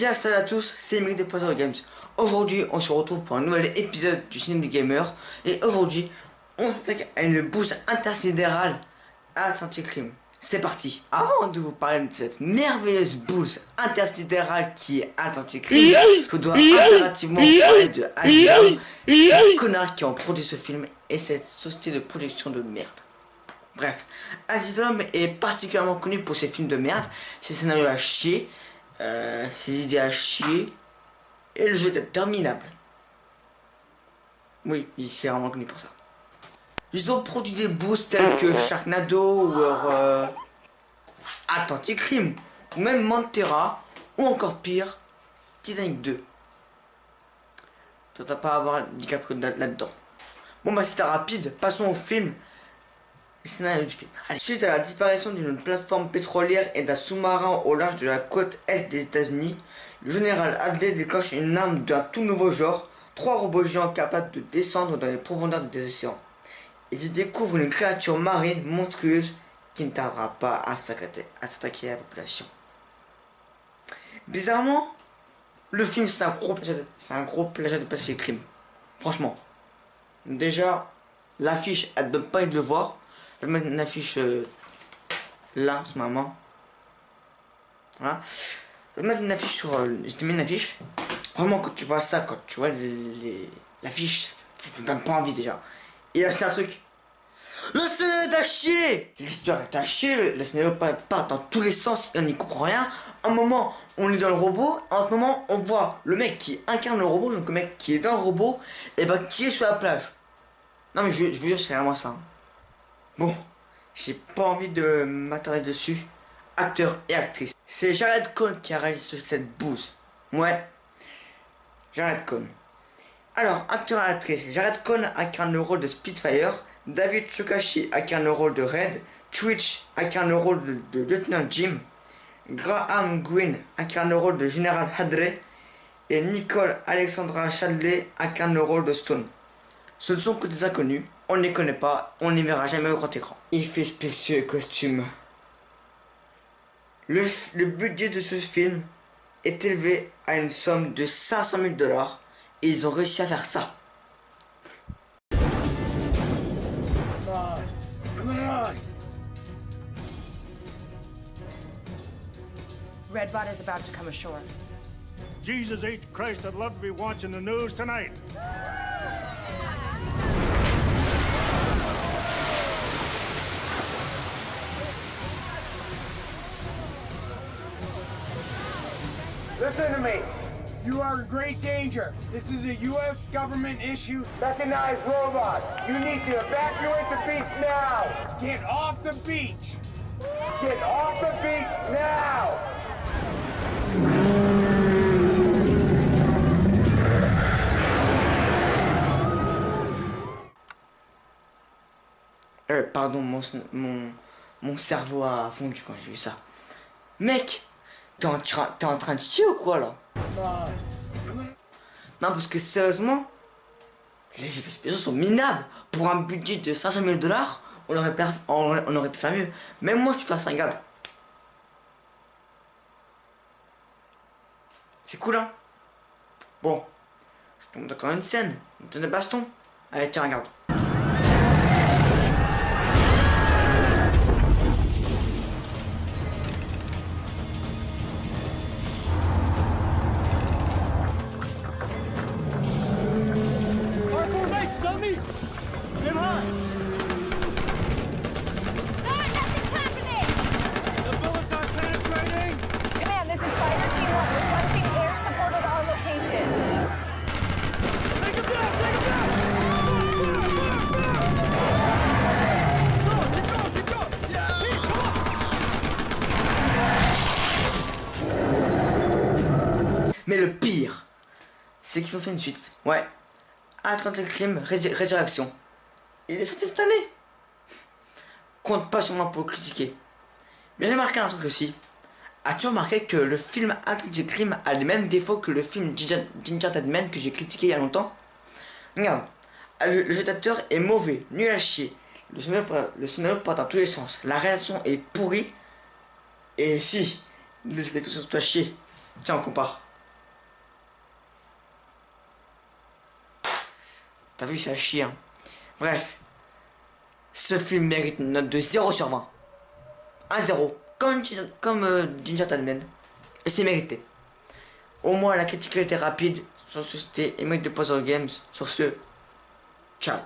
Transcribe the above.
Bien salut à tous, c'est Emile de Potter Games. Aujourd'hui on se retrouve pour un nouvel épisode du Ciné des Gamers. Et aujourd'hui on s'attaque à une bouse intersidérale à Atlantic Rim. C'est parti. Avant de vous parler de cette merveilleuse bouse intersidérale qui est Atlantic Rim, je dois impérativement parler de Asylum, ces connards qui ont produit ce film et cette société de production de merde. Bref, Asylum est particulièrement connu pour ses films de merde, ses scénarios à chier, ses idées à chier, et le jeu est interminable. Oui, il s'est vraiment connu pour ça. Ils ont produit des boosts tels que Sharknado ou Atlantic Rim, ou même Montera, ou encore pire, Titanic 2. T'as pas à avoir DiCaprio là-dedans. Bon bah c'était rapide, passons au film. Le scénario du film. Allez. Suite à la disparition d'une plateforme pétrolière et d'un sous-marin au large de la côte est des États-Unis, le général Hadley déclenche une arme d'un tout nouveau genre, 3 robots géants capables de descendre dans les profondeurs des océans. Ils y découvrent une créature marine monstrueuse qui ne tardera pas à s'attaquer à la population. Bizarrement, le film c'est un gros plagiat de Pacific Rim. Franchement. Déjà, l'affiche elle donne pas envie de le voir. Je vais mettre une affiche là en ce moment. Voilà. Je vais mettre une affiche sur. Je te mets une affiche. Vraiment, quand tu vois ça, quand tu vois l'affiche, ça donne pas envie déjà. Et là, c'est un truc. Le scénario est à chier. L'histoire est à chier. Le scénario part dans tous les sens. Et on n'y comprend rien. Un moment, on est dans le robot. En ce moment, on voit le mec qui incarne le robot. Donc le mec qui est dans le robot. Et ben qui est sur la plage. Non, mais je vous jure, c'est vraiment ça. Hein. Bon, j'ai pas envie de m'attarder dessus. Acteur et actrice. C'est Jared Cohn qui a réalisé cette bouse. Ouais, Jared Cohn. Alors, acteur et actrice. Jared Cohn incarne le rôle de Spitfire. David Tsukashi incarne le rôle de Red. Twitch incarne le rôle de Lieutenant Jim. Graham Greene incarne le rôle de Général Hadley. Et Nicole Alexandra Chadley incarne le rôle de Stone. Ce ne sont que des inconnus. On ne les connaît pas, on ne les verra jamais au grand écran. Effets spéciaux et costumes. Le budget de ce film est élevé à une somme de 500 000 $ et ils ont réussi à faire ça. Redbot is about to come ashore. Jesus H. Christ, I'd love to be watching the news tonight. Listen to me. You are in great danger. This is a U.S. government issue. Mechanized robot. You need to evacuate the beach now. Get off the beach. Get off the beach now. Pardon, mon cerveau a fondu quand j'ai vu ça. Mec, t'es en train de chier ou quoi là? Non, parce que sérieusement, les effets spéciaux sont minables. Pour un budget de 500 000 $, on aurait pu faire mieux. Même moi, je fais ça, regarde. C'est cool, hein? Bon, je te montre encore une scène. On te donne des bastons. Allez, tiens, regarde. Mais le pire, c'est qu'ils ont fait une suite. Ouais. Atlantic Rim Résurrection. Il est sorti cette année. Compte pas sur moi pour le critiquer. Mais j'ai remarqué un truc aussi. As-tu remarqué que le film Atlantic Rim a les mêmes défauts que le film Ginger Deadman que j'ai critiqué il y a longtemps? Regarde. Le jeu d'acteur est mauvais, nul à chier. Le scénario part dans tous les sens. La réaction est pourrie. Et si, les effets tout à chier. Tiens, on compare. T'as vu, c'est un chien. Bref. Ce film mérite une note de 0 sur 20. 1-0. Comme Gentleman. Et c'est mérité. Au moins, la critique était rapide. Sans susciter et mettre de pause aux games. Sur ce, ciao.